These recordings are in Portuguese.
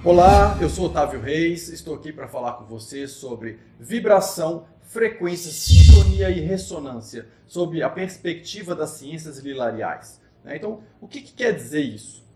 Olá, eu sou Otávio Reis, estou aqui para falar com você sobre vibração, frequência, sintonia e ressonância, sob a perspectiva das ciências hilariais. Então, o que quer dizer isso?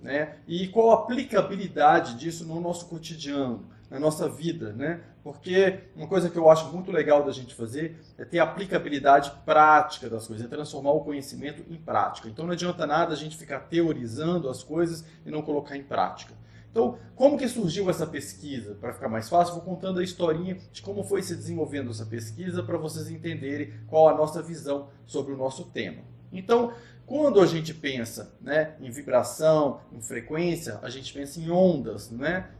E qual a aplicabilidade disso no nosso cotidiano, na nossa vida? Porque uma coisa que eu acho muito legal da gente fazer é ter aplicabilidade prática das coisas, é transformar o conhecimento em prática. Então não adianta nada a gente ficar teorizando as coisas e não colocar em prática. Então, como que surgiu essa pesquisa? Para ficar mais fácil, vou contando a historinha de como foi se desenvolvendo essa pesquisa para vocês entenderem qual a nossa visão sobre o nosso tema. Então, quando a gente pensa em vibração, em frequência, a gente pensa em ondas,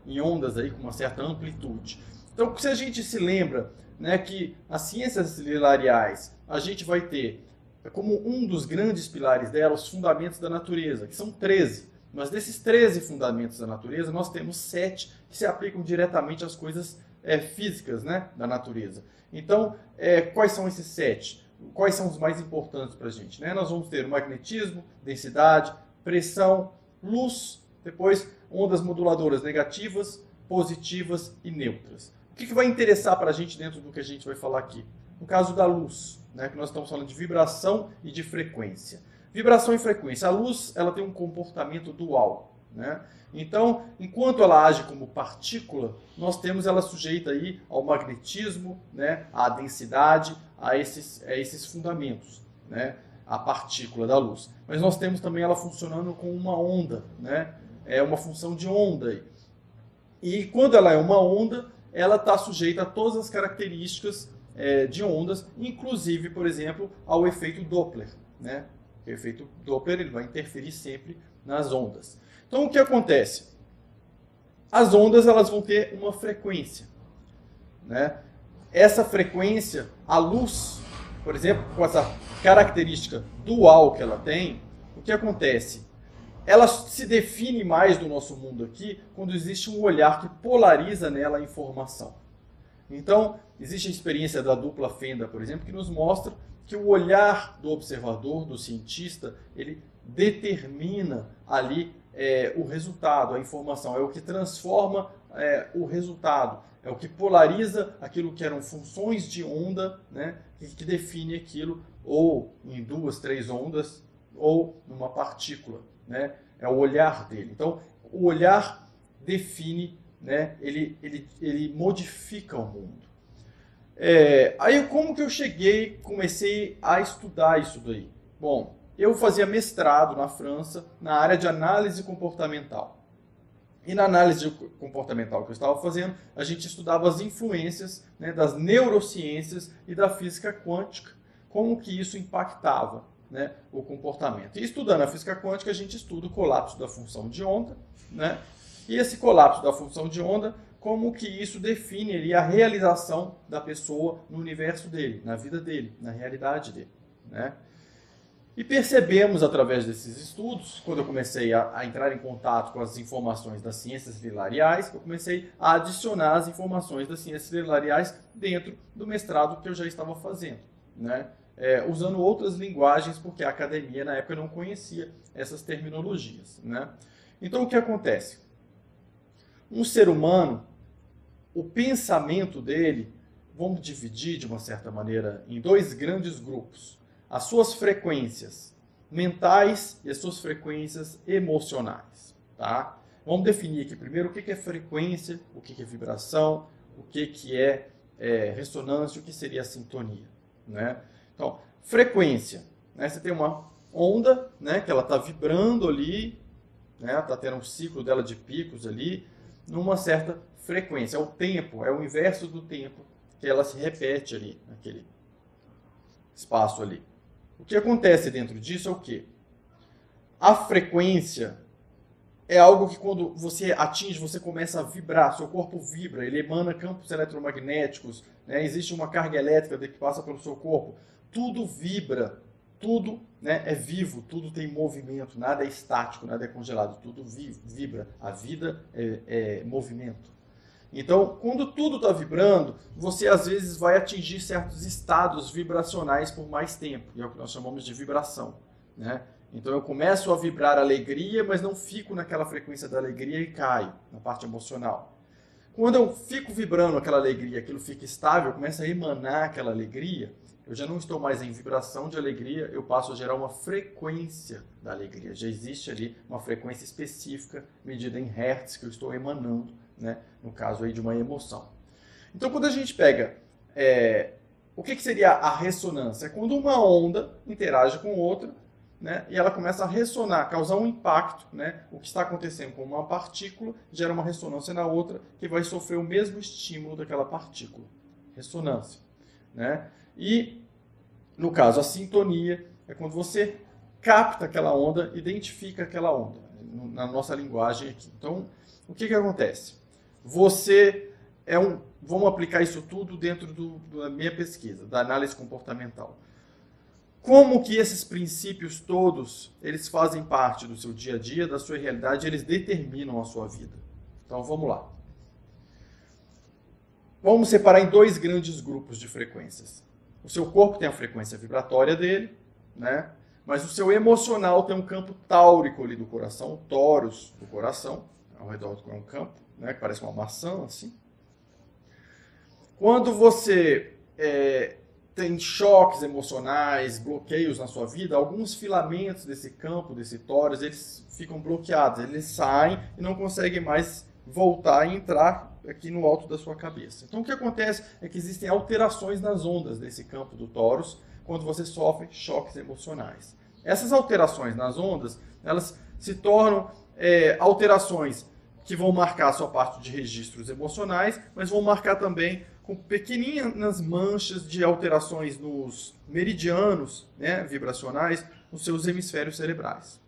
em ondas aí com uma certa amplitude. Então, se a gente se lembra que as ciências hilariais, a gente vai ter como um dos grandes pilares dela os fundamentos da natureza, que são 13. Mas desses 13 fundamentos da natureza, nós temos 7 que se aplicam diretamente às coisas físicas da natureza. Então, quais são esses 7? Quais são os mais importantes para a gente? Nós vamos ter o magnetismo, densidade, pressão, luz, depois ondas moduladoras negativas, positivas e neutras. O que vai interessar para a gente dentro do que a gente vai falar aqui? No caso da luz, que nós estamos falando de vibração e de frequência. Vibração e frequência. A luz ela tem um comportamento dual. Então, enquanto ela age como partícula, nós temos ela sujeita aí ao magnetismo, à densidade, a esses fundamentos, a partícula da luz. Mas nós temos também ela funcionando com uma onda, é uma função de onda aí. E quando ela é uma onda, ela está sujeita a todas as características de ondas, inclusive, por exemplo, ao efeito Doppler. O efeito Doppler ele vai interferir sempre nas ondas. Então, o que acontece? As ondas elas vão ter uma frequência. Essa frequência, a luz, por exemplo, com essa característica dual que ela tem, o que acontece? Ela se define mais no nosso mundo aqui quando existe um olhar que polariza nela a informação. Então, existe a experiência da dupla fenda, por exemplo, que nos mostra que o olhar do observador, do cientista, ele determina ali o resultado, a informação. É o que transforma o resultado. É o que polariza aquilo que eram funções de onda, que define aquilo ou em 2, 3 ondas ou numa partícula. É o olhar dele. Então, o olhar define, ele modifica o mundo. Aí como que eu comecei a estudar isso daí? Bom, eu fazia mestrado na França na área de análise comportamental. E na análise comportamental que eu estava fazendo, a gente estudava as influências das neurociências e da física quântica, como que isso impactava o comportamento. E estudando a física quântica, a gente estuda o colapso da função de onda, e esse colapso da função de onda, como que isso define ali a realização da pessoa no universo dele, na vida dele, na realidade dele. E percebemos através desses estudos, quando eu comecei a entrar em contato com as informações das ciências hilariais, eu comecei a adicionar as informações das ciências hilariais dentro do mestrado que eu já estava fazendo, usando outras linguagens, porque a academia na época não conhecia essas terminologias. Então o que acontece? Um ser humano, o pensamento dele, vamos dividir de uma certa maneira em 2 grandes grupos. As suas frequências mentais e as suas frequências emocionais. Vamos definir aqui primeiro o que é frequência, o que é vibração, o que é ressonância, o que seria a sintonia. Então, frequência. Você tem uma onda que ela está vibrando ali, está tendo um ciclo dela de picos ali, numa certa frequência. É o tempo, é o inverso do tempo que ela se repete ali, naquele espaço ali. O que acontece dentro disso é o quê? A frequência é algo que quando você atinge, você começa a vibrar, seu corpo vibra, ele emana campos eletromagnéticos, existe uma carga elétrica que passa pelo seu corpo, tudo vibra, tudo é vivo, tudo tem movimento, nada é estático, nada é congelado, tudo vibra, a vida é movimento. Então, quando tudo está vibrando, você às vezes vai atingir certos estados vibracionais por mais tempo, e é o que nós chamamos de vibração. Então eu começo a vibrar alegria, mas não fico naquela frequência da alegria e caio na parte emocional. Quando eu fico vibrando aquela alegria, aquilo fica estável, começa a emanar aquela alegria, eu já não estou mais em vibração de alegria, eu passo a gerar uma frequência da alegria. Já existe ali uma frequência específica, medida em hertz, que eu estou emanando, né? No caso aí de uma emoção. Então quando a gente pega, o que seria a ressonância? É quando uma onda interage com outra, né? E ela começa a ressonar, causar um impacto, né? O que está acontecendo com uma partícula gera uma ressonância na outra, que vai sofrer o mesmo estímulo daquela partícula. Ressonância, né? E, no caso, a sintonia é quando você capta aquela onda, identifica aquela onda, na nossa linguagem aqui. Então, o que acontece? Você vamos aplicar isso tudo dentro da minha pesquisa, da análise comportamental. Como que esses princípios todos, eles fazem parte do seu dia a dia, da sua realidade, eles determinam a sua vida. Então, vamos lá. Vamos separar em dois grandes grupos de frequências. O seu corpo tem a frequência vibratória dele, né? Mas o seu emocional tem um campo táurico ali do coração, o tóros do coração, ao redor do campo, né? Que parece uma maçã, assim. Quando você tem choques emocionais, bloqueios na sua vida, alguns filamentos desse campo, desse tórax, eles ficam bloqueados, eles saem e não conseguem mais voltar e entrar aqui no alto da sua cabeça. Então o que acontece é que existem alterações nas ondas desse campo do tórax quando você sofre choques emocionais. Essas alterações nas ondas, elas se tornam alterações que vão marcar a sua parte de registros emocionais, mas vão marcar também com pequeninas manchas de alterações nos meridianos, né, vibracionais, nos seus hemisférios cerebrais.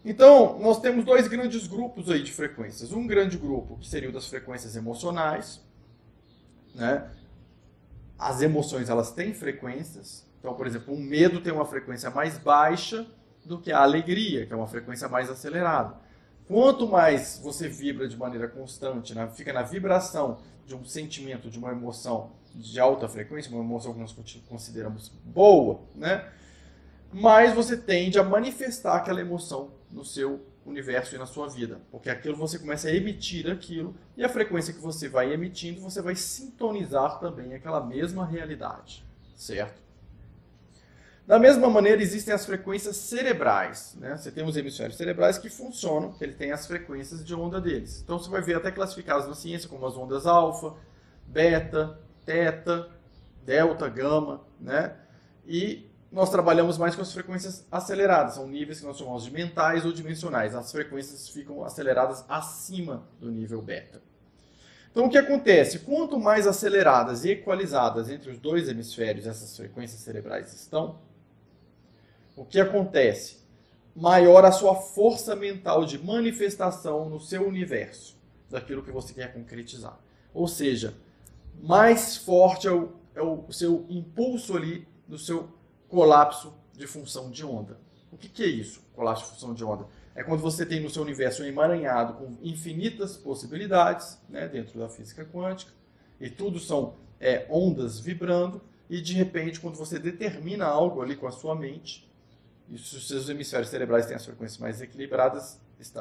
Então, nós temos dois grandes grupos aí de frequências. Um grande grupo, que seria o das frequências emocionais, né? As emoções, elas têm frequências. Então, por exemplo, o medo tem uma frequência mais baixa do que a alegria, que é uma frequência mais acelerada. Quanto mais você vibra de maneira constante, né, fica na vibração de um sentimento, de uma emoção de alta frequência, uma emoção que nós consideramos boa, né, mais você tende a manifestar aquela emoção no seu universo e na sua vida. Porque aquilo você começa a emitir aquilo, e a frequência que você vai emitindo, você vai sintonizar também aquela mesma realidade, certo? Da mesma maneira, existem as frequências cerebrais, né? Você tem os hemisférios cerebrais que funcionam, que ele tem as frequências de onda deles. Então você vai ver até classificadas na ciência como as ondas alfa, beta, teta, delta, gama, né? E nós trabalhamos mais com as frequências aceleradas, são níveis que nós chamamos de mentais ou dimensionais. As frequências ficam aceleradas acima do nível beta. Então o que acontece? Quanto mais aceleradas e equalizadas entre os dois hemisférios essas frequências cerebrais estão, o que acontece? Maior a sua força mental de manifestação no seu universo, daquilo que você quer concretizar. Ou seja, mais forte é o seu impulso ali do seu colapso de função de onda. O que é isso, colapso de função de onda? É quando você tem no seu universo um emaranhado com infinitas possibilidades, né, dentro da física quântica, e tudo são ondas vibrando, e de repente, quando você determina algo ali com a sua mente, e se os seus hemisférios cerebrais têm as frequências mais equilibradas,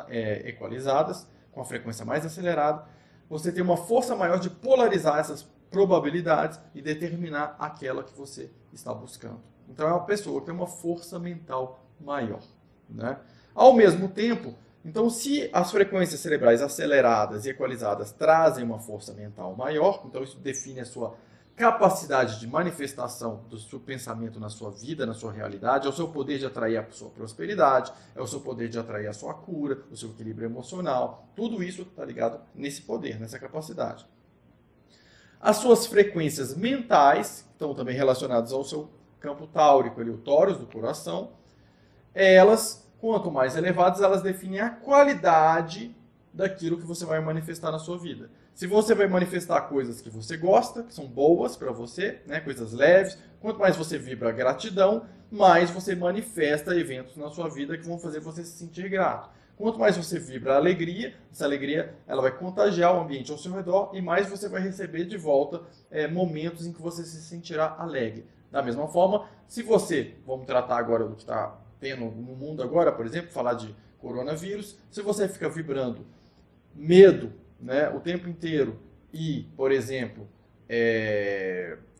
equalizadas, com a frequência mais acelerada, você tem uma força maior de polarizar essas probabilidades e determinar aquela que você está buscando. Então é uma pessoa que tem uma força mental maior, né? Ao mesmo tempo, então se as frequências cerebrais aceleradas e equalizadas trazem uma força mental maior, então isso define a sua capacidade de manifestação do seu pensamento na sua vida, na sua realidade, é o seu poder de atrair a sua prosperidade, é o seu poder de atrair a sua cura, o seu equilíbrio emocional, tudo isso está ligado nesse poder, nessa capacidade. As suas frequências mentais, que estão também relacionadas ao seu campo táurico, ali, o tórax do coração, elas, quanto mais elevadas, elas definem a qualidade daquilo que você vai manifestar na sua vida. Se você vai manifestar coisas que você gosta, que são boas para você, né, coisas leves, quanto mais você vibra gratidão, mais você manifesta eventos na sua vida que vão fazer você se sentir grato. Quanto mais você vibra alegria, essa alegria ela vai contagiar o ambiente ao seu redor e mais você vai receber de volta momentos em que você se sentirá alegre. Da mesma forma, se você, vamos tratar agora do que está tendo no mundo agora, por exemplo, falar de coronavírus, se você fica vibrando medo, né, o tempo inteiro e, por exemplo,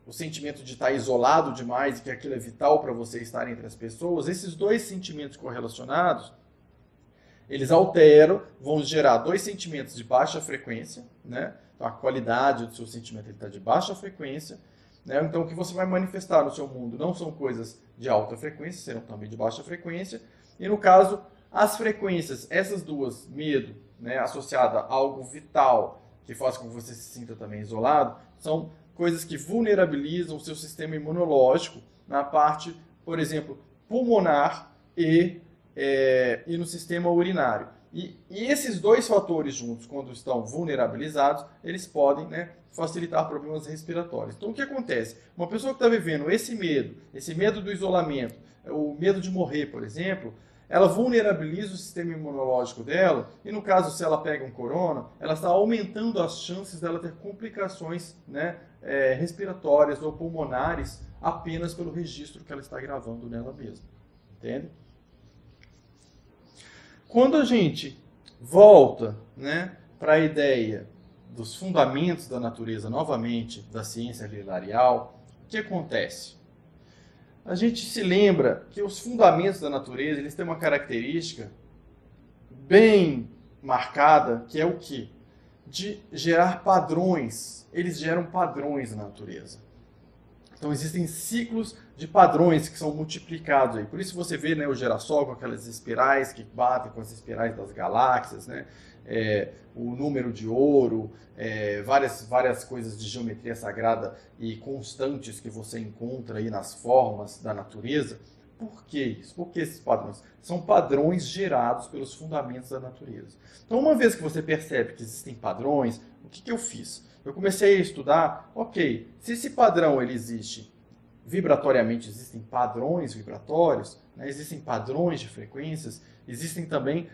o sentimento de estar isolado demais e que aquilo é vital para você estar entre as pessoas, esses dois sentimentos correlacionados, eles alteram, vão gerar dois sentimentos de baixa frequência, né? Então a qualidade do seu sentimento está de baixa frequência, né? Então o que você vai manifestar no seu mundo não são coisas de alta frequência, serão também de baixa frequência, e no caso, as frequências, essas duas, medo, né, associada a algo vital, que faz com que você se sinta também isolado, são coisas que vulnerabilizam o seu sistema imunológico na parte, por exemplo, pulmonar e no sistema urinário. E esses dois fatores juntos, quando estão vulnerabilizados, eles podem, né, facilitar problemas respiratórios. Então, o que acontece? Uma pessoa que está vivendo esse medo do isolamento, o medo de morrer, por exemplo, ela vulnerabiliza o sistema imunológico dela e, no caso, se ela pega um corona, ela está aumentando as chances dela ter complicações, né, respiratórias ou pulmonares apenas pelo registro que ela está gravando nela mesma. Entende? Quando a gente volta, né, para a ideia dos fundamentos da natureza, novamente, da ciência hilarial, o que acontece? A gente se lembra que os fundamentos da natureza, eles têm uma característica bem marcada, que é o quê? De gerar padrões. Eles geram padrões na natureza. Então existem ciclos de padrões que são multiplicados aí. Por isso você vê, né, o girassol com aquelas espirais que batem com as espirais das galáxias, né? O número de ouro, várias coisas de geometria sagrada e constantes que você encontra aí nas formas da natureza. Por que isso? Por que esses padrões? São padrões gerados pelos fundamentos da natureza. Então, uma vez que você percebe que existem padrões, o que eu fiz? Eu comecei a estudar, ok, se esse padrão ele existe vibratoriamente, existem padrões vibratórios, né, existem padrões de frequências, existem também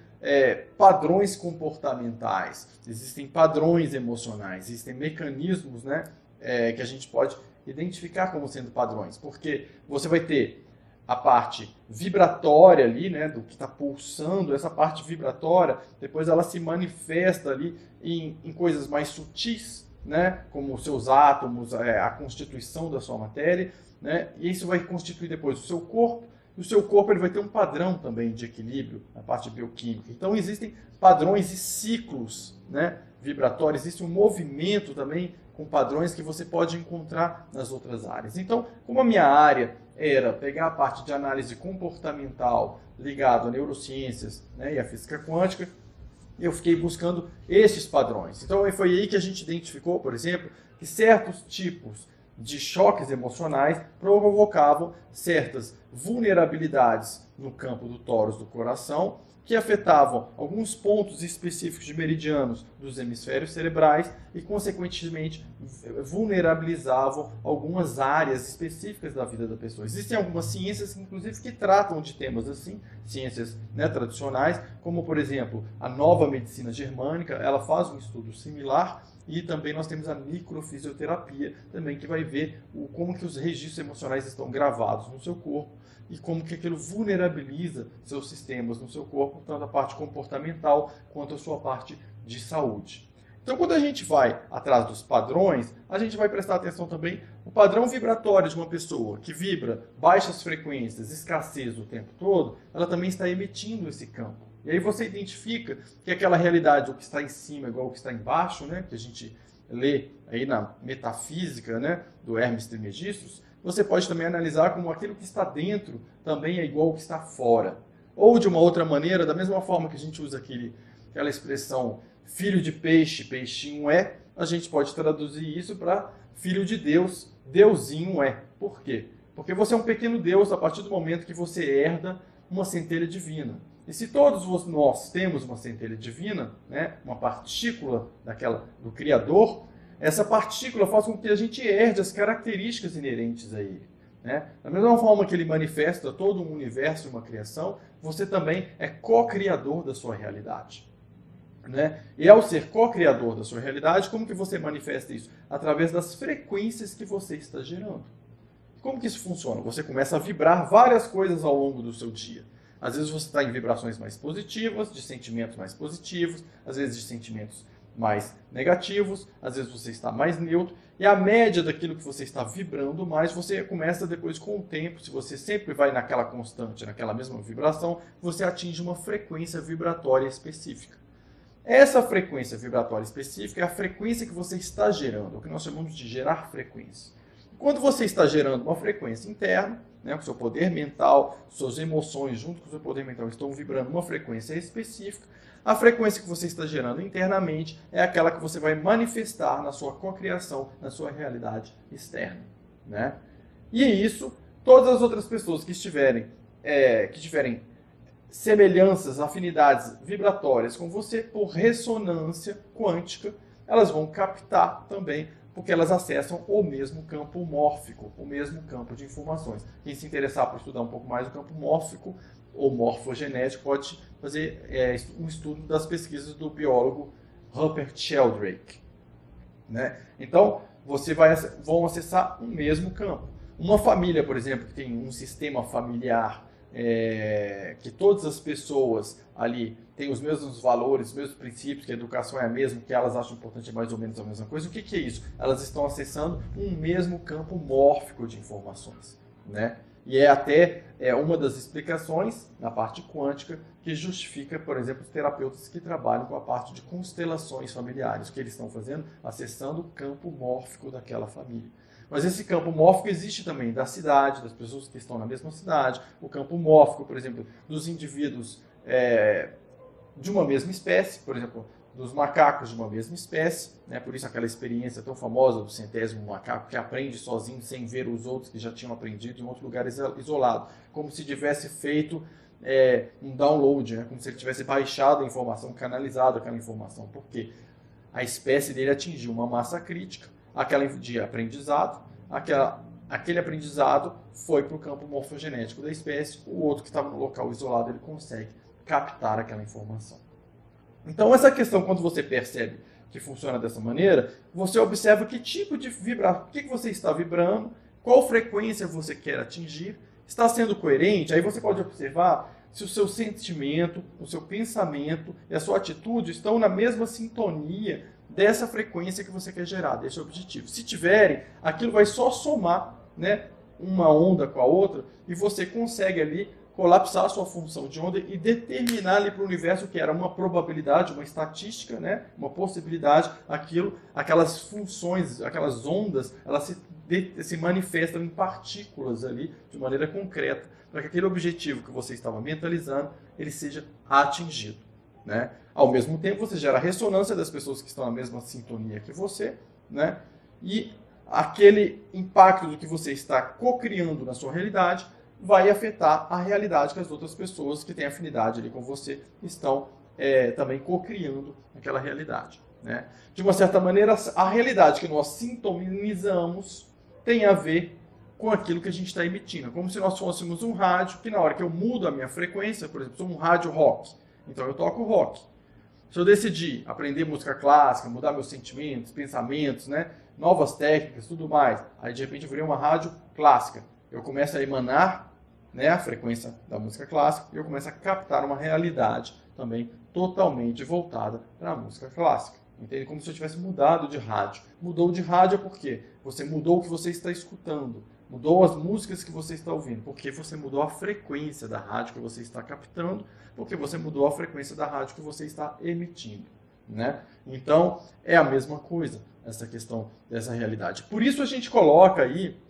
padrões comportamentais, existem padrões emocionais, existem mecanismos, né, que a gente pode identificar como sendo padrões, porque você vai ter a parte vibratória ali, né, do que está pulsando, essa parte vibratória, depois ela se manifesta ali em coisas mais sutis, né, como os seus átomos, a constituição da sua matéria, né, e isso vai constituir depois o seu corpo, e o seu corpo ele vai ter um padrão também de equilíbrio na parte bioquímica. Então existem padrões e ciclos, né, vibratórios, existe um movimento também com padrões que você pode encontrar nas outras áreas. Então, como a minha área era pegar a parte de análise comportamental ligado a neurociências, né, e a física quântica, eu fiquei buscando esses padrões. Então foi aí que a gente identificou, por exemplo, que certos tipos de choques emocionais provocavam certas vulnerabilidades no campo do tórax do coração, que afetavam alguns pontos específicos de meridianos dos hemisférios cerebrais e, consequentemente, vulnerabilizavam algumas áreas específicas da vida da pessoa. Existem algumas ciências, inclusive, que tratam de temas assim, ciências, né, tradicionais, como, por exemplo, a nova medicina germânica, ela faz um estudo similar, e também nós temos a microfisioterapia, também que vai ver como que os registros emocionais estão gravados no seu corpo e como que aquilo vulnerabiliza seus sistemas no seu corpo, tanto a parte comportamental quanto a sua parte de saúde. Então, quando a gente vai atrás dos padrões, a gente vai prestar atenção também no padrão vibratório de uma pessoa que vibra baixas frequências, escassez o tempo todo, ela também está emitindo esse campo. E aí você identifica que aquela realidade, o que está em cima é igual ao que está embaixo, né, que a gente lê aí na metafísica, né, do Hermes Trismegistus, você pode também analisar como aquilo que está dentro também é igual ao que está fora. Ou de uma outra maneira, da mesma forma que a gente usa aquela expressão filho de peixe, peixinho é, a gente pode traduzir isso para filho de Deus, deusinho é. Por quê? Porque você é um pequeno Deus a partir do momento que você herda uma centelha divina. E se todos nós temos uma centelha divina, né, uma partícula do Criador, essa partícula faz com que a gente herde as características inerentes a ele. Né? Da mesma forma que ele manifesta todo um universo e uma criação, você também é co-criador da sua realidade. Né? E ao ser co-criador da sua realidade, como que você manifesta isso? Através das frequências que você está gerando. Como que isso funciona? Você começa a vibrar várias coisas ao longo do seu dia. Às vezes você está em vibrações mais positivas, de sentimentos mais positivos, às vezes de sentimentos mais negativos, às vezes você está mais neutro, e a média daquilo que você está vibrando mais, você começa depois com o tempo, se você sempre vai naquela constante, naquela mesma vibração, você atinge uma frequência vibratória específica. Essa frequência vibratória específica é a frequência que você está gerando, o que nós chamamos de gerar frequência. Quando você está gerando uma frequência interna, né, com o seu poder mental, suas emoções junto com o seu poder mental estão vibrando uma frequência específica, a frequência que você está gerando internamente é aquela que você vai manifestar na sua cocriação, na sua realidade externa. Né? E isso, todas as outras pessoas que tiverem semelhanças, afinidades vibratórias com você, por ressonância quântica, elas vão captar também, porque elas acessam o mesmo campo mórfico, o mesmo campo de informações. Quem se interessar por estudar um pouco mais o campo mórfico ou morfogenético pode fazer um estudo das pesquisas do biólogo Rupert Sheldrake. Né? Então, vão acessar o mesmo campo. Uma família, por exemplo, que tem um sistema familiar que todas as pessoas ali têm os mesmos valores, os mesmos princípios, que a educação é a mesma, que elas acham importante é mais ou menos a mesma coisa. O que é isso? Elas estão acessando um mesmo campo mórfico de informações. Né? E é até uma das explicações, na parte quântica, que justifica, por exemplo, os terapeutas que trabalham com a parte de constelações familiares. O que eles estão fazendo? Acessando o campo mórfico daquela família. Mas esse campo mórfico existe também da cidade, das pessoas que estão na mesma cidade. O campo mórfico, por exemplo, dos indivíduos de uma mesma espécie, por exemplo, dos macacos de uma mesma espécie, né? Por isso aquela experiência tão famosa do 100º macaco que aprende sozinho sem ver os outros que já tinham aprendido em outro lugar isolado, como se tivesse feito um download, né? Como se ele tivesse baixado a informação, canalizado aquela informação, porque a espécie dele atingiu uma massa crítica, de aprendizado, aquele aprendizado foi para o campo morfogenético da espécie, o outro que estava no local isolado ele consegue captar aquela informação. Então, essa questão, quando você percebe que funciona dessa maneira, você observa que tipo de vibração, o que você está vibrando, qual frequência você quer atingir, está sendo coerente, aí você pode observar se o seu sentimento, o seu pensamento e a sua atitude estão na mesma sintonia dessa frequência que você quer gerar, desse objetivo. Se tiverem, aquilo vai só somar, né, uma onda com a outra e você consegue ali colapsar a sua função de onda e determinar ali para o universo que era uma probabilidade, uma estatística, né? Uma possibilidade, aquelas funções, aquelas ondas, elas se manifestam em partículas ali de maneira concreta, para que aquele objetivo que você estava mentalizando, ele seja atingido. Né? Ao mesmo tempo, você gera a ressonância das pessoas que estão na mesma sintonia que você, né? E aquele impacto do que você está co-criando na sua realidade vai afetar a realidade que as outras pessoas que têm afinidade ali com você estão também co-criando aquela realidade. Né? De uma certa maneira, a realidade que nós sintonizamos tem a ver com aquilo que a gente está emitindo. Como se nós fôssemos um rádio, que na hora que eu mudo a minha frequência, por exemplo, sou um rádio rock, então eu toco rock. Se eu decidir aprender música clássica, mudar meus sentimentos, pensamentos, né, novas técnicas, tudo mais, aí de repente eu virei uma rádio clássica. Eu começo a emanar, né, a frequência da música clássica e eu começo a captar uma realidade também totalmente voltada para a música clássica. Entende? Como se eu tivesse mudado de rádio. Mudou de rádio por quê? Você mudou o que você está escutando. Mudou as músicas que você está ouvindo. Porque você mudou a frequência da rádio que você está captando. Porque você mudou a frequência da rádio que você está emitindo. Né? Então, é a mesma coisa, essa questão dessa realidade. Por isso a gente coloca aí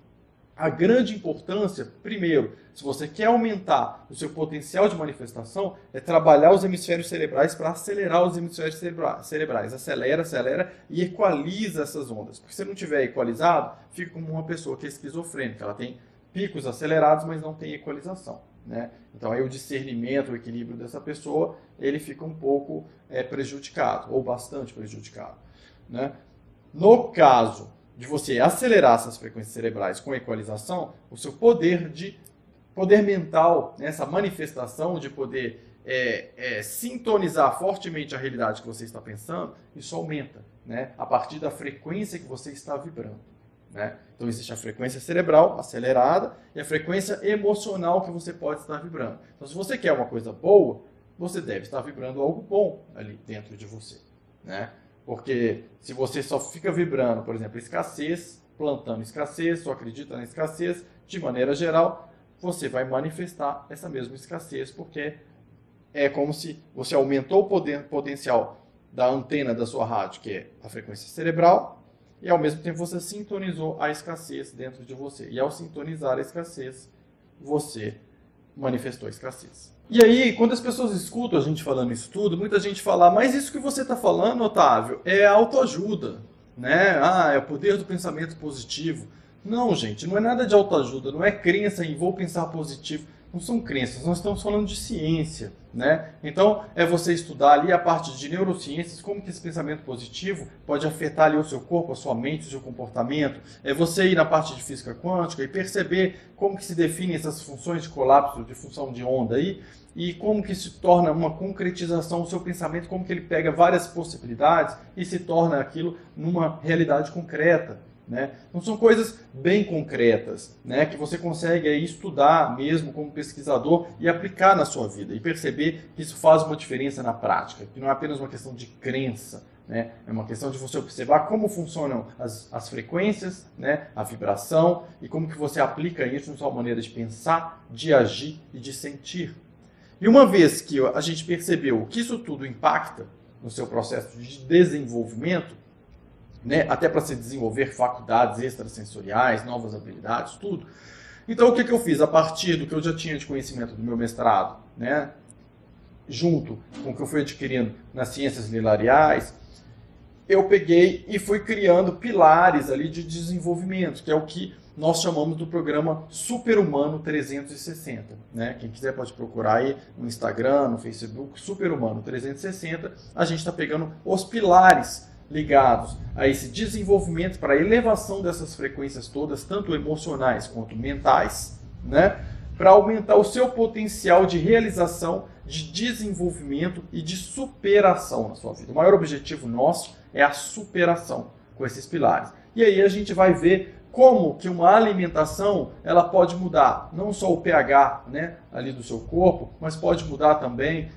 a grande importância, primeiro, se você quer aumentar o seu potencial de manifestação, é trabalhar os hemisférios cerebrais para acelerar os hemisférios cerebrais. Acelera e equaliza essas ondas. Porque se não tiver equalizado, fica como uma pessoa que é esquizofrênica. Ela tem picos acelerados, mas não tem equalização. Né? Então aí o discernimento, o equilíbrio dessa pessoa, ele fica um pouco prejudicado, ou bastante prejudicado. Né? No caso de você acelerar essas frequências cerebrais com equalização, o seu poder mental, né, essa manifestação de poder sintonizar fortemente a realidade que você está pensando, isso aumenta, né, a partir da frequência que você está vibrando. né? Então existe a frequência cerebral acelerada e a frequência emocional que você pode estar vibrando. Então se você quer uma coisa boa, você deve estar vibrando algo bom ali dentro de você, né? Porque se você só fica vibrando, por exemplo, escassez, plantando escassez, só acredita na escassez, de maneira geral, você vai manifestar essa mesma escassez, porque é como se você aumentou o potencial da antena da sua rádio, que é a frequência cerebral, e ao mesmo tempo você sintonizou a escassez dentro de você. E ao sintonizar a escassez, você manifestou a escassez. E aí, quando as pessoas escutam a gente falando isso tudo, muita gente fala, mas isso que você está falando, Otávio, é autoajuda, né? Ah, é o poder do pensamento positivo. Não, gente, não é nada de autoajuda, não é crença em vou pensar positivo. Não são crenças, nós estamos falando de ciência, né? Então, é você estudar ali a parte de neurociências, como que esse pensamento positivo pode afetar ali o seu corpo, a sua mente, o seu comportamento. É você ir na parte de física quântica e perceber como que se definem essas funções de colapso, de função de onda aí, e como que se torna uma concretização o seu pensamento, como que ele pega várias possibilidades e se torna aquilo numa realidade concreta. Né? Não são coisas bem concretas, né? Que você consegue aí estudar mesmo como pesquisador e aplicar na sua vida e perceber que isso faz uma diferença na prática, que não é apenas uma questão de crença, né? É uma questão de você observar como funcionam as frequências, né? A vibração e como que você aplica isso na sua maneira de pensar, de agir e de sentir. E uma vez que a gente percebeu que isso tudo impacta no seu processo de desenvolvimento, né, até para se desenvolver faculdades extrasensoriais, novas habilidades, tudo. Então, o que eu fiz? A partir do que eu já tinha de conhecimento do meu mestrado, né, junto com o que eu fui adquirindo nas ciências hilariais, eu peguei e fui criando pilares ali de desenvolvimento, que é o que nós chamamos do programa Super-Humano 360. Né? Quem quiser pode procurar aí no Instagram, no Facebook, Super-Humano 360. A gente está pegando os pilares ligados a esse desenvolvimento para a elevação dessas frequências todas, tanto emocionais quanto mentais, né? Para aumentar o seu potencial de realização, de desenvolvimento e de superação na sua vida. O maior objetivo nosso é a superação com esses pilares. E aí a gente vai ver como que uma alimentação ela pode mudar não só o pH, né, ali do seu corpo, mas pode mudar também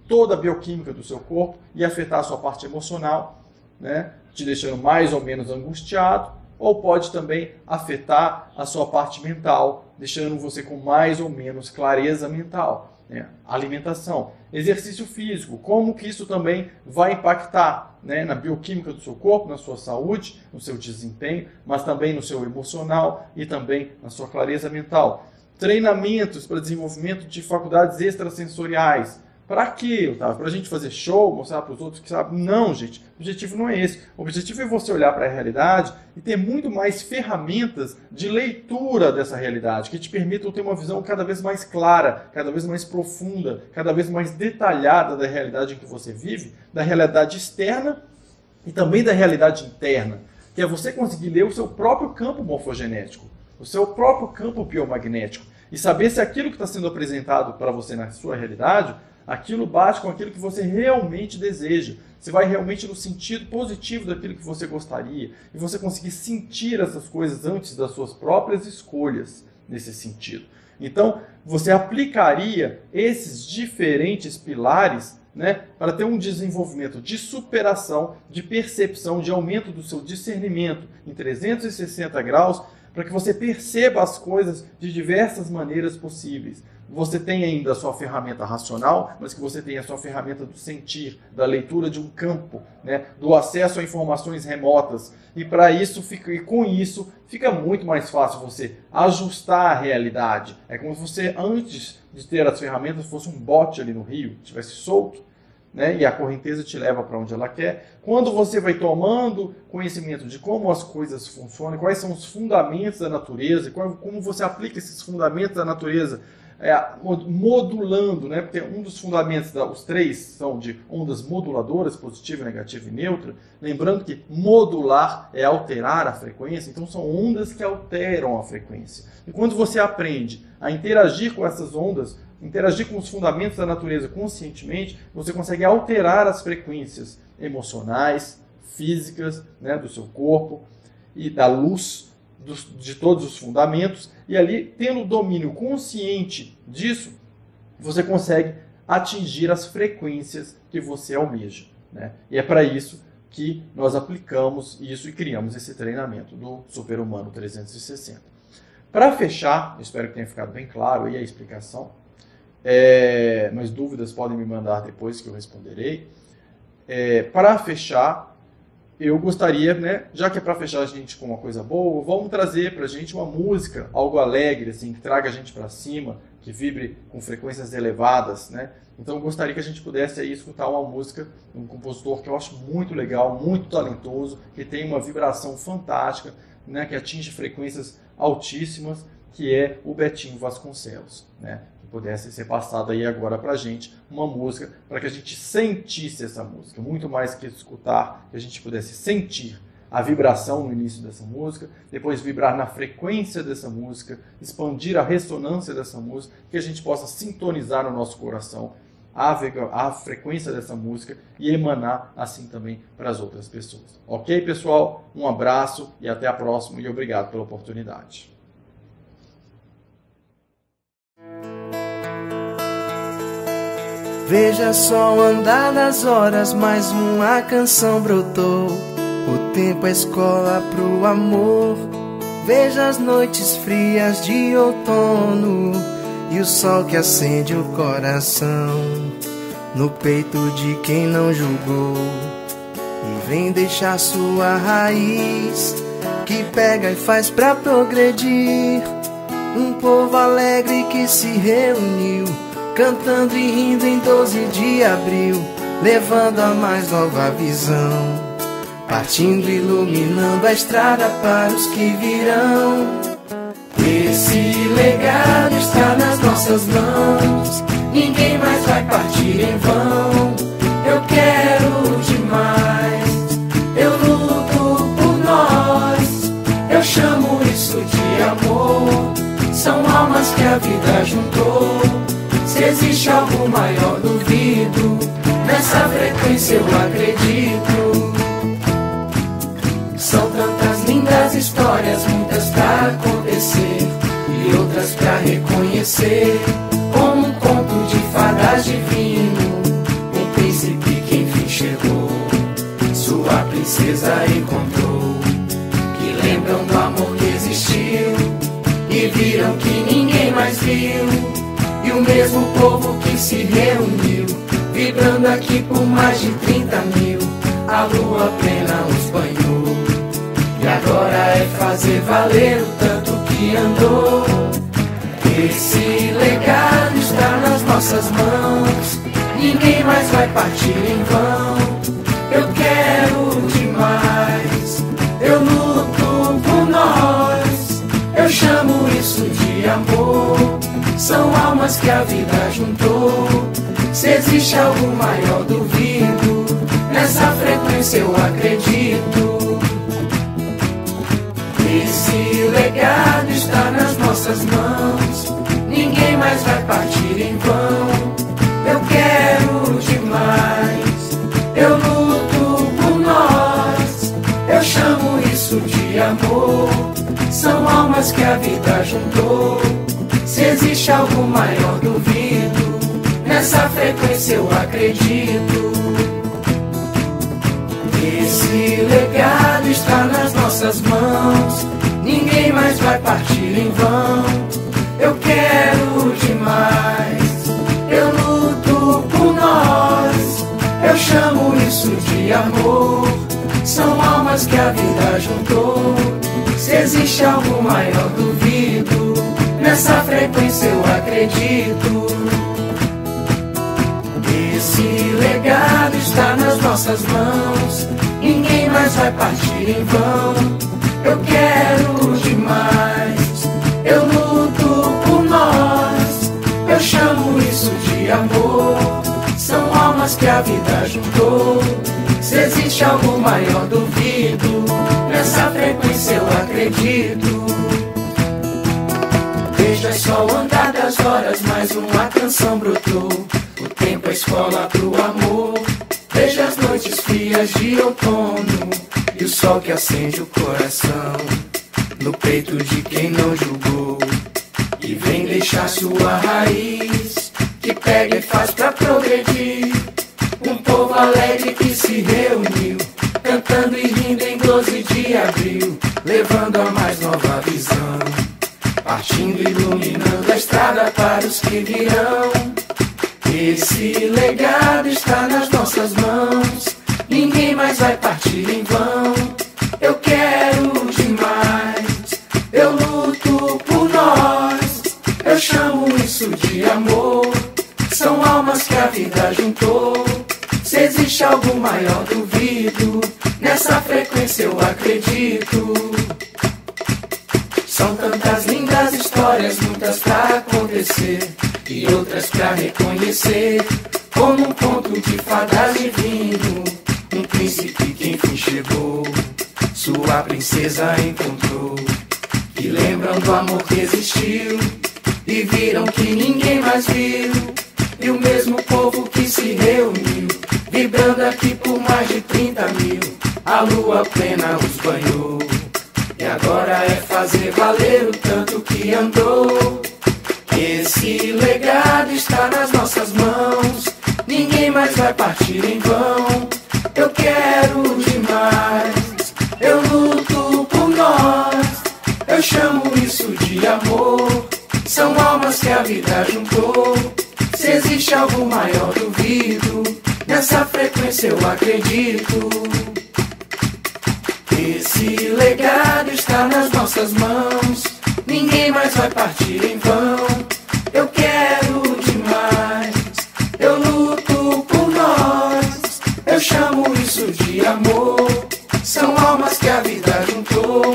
toda a bioquímica do seu corpo e afetar a sua parte emocional, né, te deixando mais ou menos angustiado, ou pode também afetar a sua parte mental, deixando você com mais ou menos clareza mental. Né? Alimentação, exercício físico, como que isso também vai impactar, né, na bioquímica do seu corpo, na sua saúde, no seu desempenho, mas também no seu emocional e também na sua clareza mental. Treinamentos para desenvolvimento de faculdades extrasensoriais. Para quê, Otávio? Para a gente fazer show, mostrar para os outros que sabem? Não, gente. O objetivo não é esse. O objetivo é você olhar para a realidade e ter muito mais ferramentas de leitura dessa realidade, que te permitam ter uma visão cada vez mais clara, cada vez mais profunda, cada vez mais detalhada da realidade em que você vive, da realidade externa e também da realidade interna, que é você conseguir ler o seu próprio campo morfogenético, o seu próprio campo biomagnético e saber se aquilo que está sendo apresentado para você na sua realidade aquilo bate com aquilo que você realmente deseja. Você vai realmente no sentido positivo daquilo que você gostaria. E você conseguir sentir essas coisas antes das suas próprias escolhas nesse sentido. Então, você aplicaria esses diferentes pilares, né, para ter um desenvolvimento de superação, de percepção, de aumento do seu discernimento em 360 graus, para que você perceba as coisas de diversas maneiras possíveis. Você tem ainda a sua ferramenta racional, mas que você tem a sua ferramenta do sentir, da leitura de um campo, né, do acesso a informações remotas. E para isso, com isso, fica muito mais fácil você ajustar a realidade. É como se você, antes de ter as ferramentas, fosse um bote ali no rio, estivesse solto, né, e a correnteza te leva para onde ela quer. Quando você vai tomando conhecimento de como as coisas funcionam, quais são os fundamentos da natureza, como você aplica esses fundamentos da natureza, modulando, né? Porque um dos fundamentos, os três são de ondas moduladoras, positiva, negativa e neutra. Lembrando que modular é alterar a frequência, então são ondas que alteram a frequência. E quando você aprende a interagir com essas ondas, interagir com os fundamentos da natureza conscientemente, você consegue alterar as frequências emocionais, físicas, né, do seu corpo. e da luz de todos os fundamentos, e ali, tendo domínio consciente disso, você consegue atingir as frequências que você almeja, né? E é para isso que nós aplicamos isso e criamos esse treinamento do Super-Humano 360. Para fechar, espero que tenha ficado bem claro aí a explicação, mas dúvidas podem me mandar depois que eu responderei. Para fechar, eu gostaria, né, já que é para fechar a gente com uma coisa boa, vamos trazer para a gente uma música, algo alegre, assim, que traga a gente para cima, que vibre com frequências elevadas, né? Então eu gostaria que a gente pudesse aí escutar uma música de um compositor que eu acho muito legal, muito talentoso, que tem uma vibração fantástica, né, que atinge frequências altíssimas, que é o Betinho Vasconcelos, né? Que pudesse ser passado aí agora para a gente uma música para que a gente sentisse essa música, muito mais que escutar, que a gente pudesse sentir a vibração no início dessa música, depois vibrar na frequência dessa música, expandir a ressonância dessa música, que a gente possa sintonizar no nosso coração a frequência dessa música e emanar assim também para as outras pessoas. Ok, pessoal? Um abraço e até a próxima e obrigado pela oportunidade. Veja só o andar das horas, mais uma canção brotou. O tempo é escola pro amor. Veja as noites frias de outono e o sol que acende o coração no peito de quem não julgou. E vem deixar sua raiz, que pega e faz pra progredir. Um povo alegre que se reuniu, cantando e rindo em 12 de abril, levando a mais nova visão, partindo e iluminando a estrada para os que virão. Esse legado está nas nossas mãos, ninguém mais vai partir em vão. Eu quero demais, eu luto por nós, eu chamo isso de amor. São almas que a vida juntou. Se existe algo maior, duvido, nessa frequência eu acredito. São tantas lindas histórias, muitas pra acontecer e outras pra reconhecer, como um conto de fadas divino. Um príncipe que enfim chegou, sua princesa encontrou, que lembram do amor que existiu e viram que ninguém mais viu. E o mesmo povo que se reuniu, vibrando aqui por mais de 30 mil, a lua plena os banhou. E agora é fazer valer o tanto que andou. Esse legado está nas nossas mãos, ninguém mais vai partir em vão. Eu quero demais, eu luto por nós, eu chamo isso de amor. São almas que a vida juntou. Se existe algo maior, duvido, nessa frequência eu acredito. Esse legado está nas nossas mãos, ninguém mais vai partir em vão. Eu quero demais, eu luto por nós, eu chamo isso de amor. São almas que a vida juntou. Se existe algo maior, duvido, nessa frequência eu acredito. Esse legado está nas nossas mãos, ninguém mais vai partir em vão. Eu quero demais, eu luto por nós, eu chamo isso de amor. São almas que a vida juntou. Se existe algo maior, duvido, nessa frequência eu acredito. Esse legado está nas nossas mãos, ninguém mais vai partir em vão. Eu quero demais, eu luto por nós, eu chamo isso de amor. São almas que a vida juntou. Se existe algo maior, duvido, nessa frequência eu acredito. Veja só o andar das horas, mais uma canção brotou. O tempo é escola pro amor. Veja as noites frias de outono e o sol que acende o coração no peito de quem não julgou, e vem deixar sua raiz, que pega e faz pra progredir. Um povo alegre que se reuniu, cantando e rindo em 12 de abril, levando a mais nova visão, partindo e iluminando a estrada para os que virão. Esse legado está nas nossas mãos, ninguém mais vai partir em vão. Eu quero demais, eu luto por nós, eu chamo isso de amor. São almas que a vida juntou. Se existe algo maior, duvido, nessa frequência eu acredito. São tantas lindas histórias, muitas pra acontecer e outras pra reconhecer, como um conto de fadas divino. Um príncipe que enfim chegou, sua princesa encontrou, que lembram do amor que existiu e viram que ninguém mais viu. E o mesmo povo que se reuniu, vibrando aqui por mais de 30 mil, a lua plena os banhou. E agora é fazer valer o tanto que andou. Esse legado está nas nossas mãos, ninguém mais vai partir em vão. Eu quero demais, eu luto por nós, eu chamo isso de amor. São almas que a vida juntou. Se existe algo maior, duvido, nessa frequência eu acredito. Esse legado está nas nossas mãos, ninguém mais vai partir em vão. Eu quero demais, eu luto por nós, eu chamo isso de amor. São almas que a vida juntou.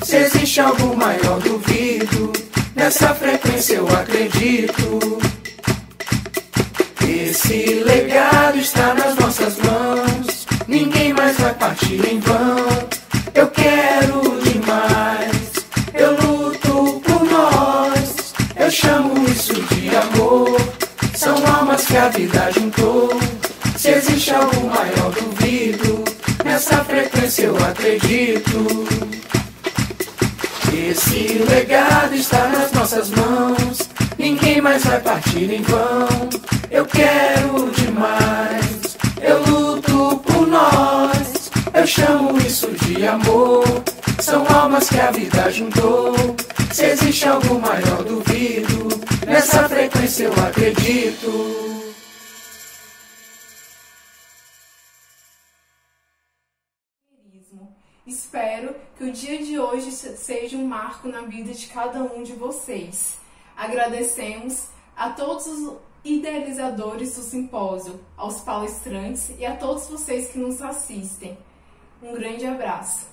Se existe algo maior, duvido, nessa frequência eu acredito. Esse legado está nas nossas mãos, ninguém mais vai partir em vão. Eu quero demais, eu luto por nós, eu chamo isso de amor. São almas que a vida juntou. Se existe algo maior, duvido, nessa frequência eu acredito. Esse legado está nas nossas mãos, ninguém mais vai partir em vão. Eu quero demais, eu luto por nós, eu chamo isso de amor. São almas que a vida juntou. Se existe algo maior, duvido, nessa frequência eu acredito. Espero que o dia de hoje seja um marco na vida de cada um de vocês. Agradecemos a todos os idealizadores do simpósio, aos palestrantes e a todos vocês que nos assistem. Um grande abraço.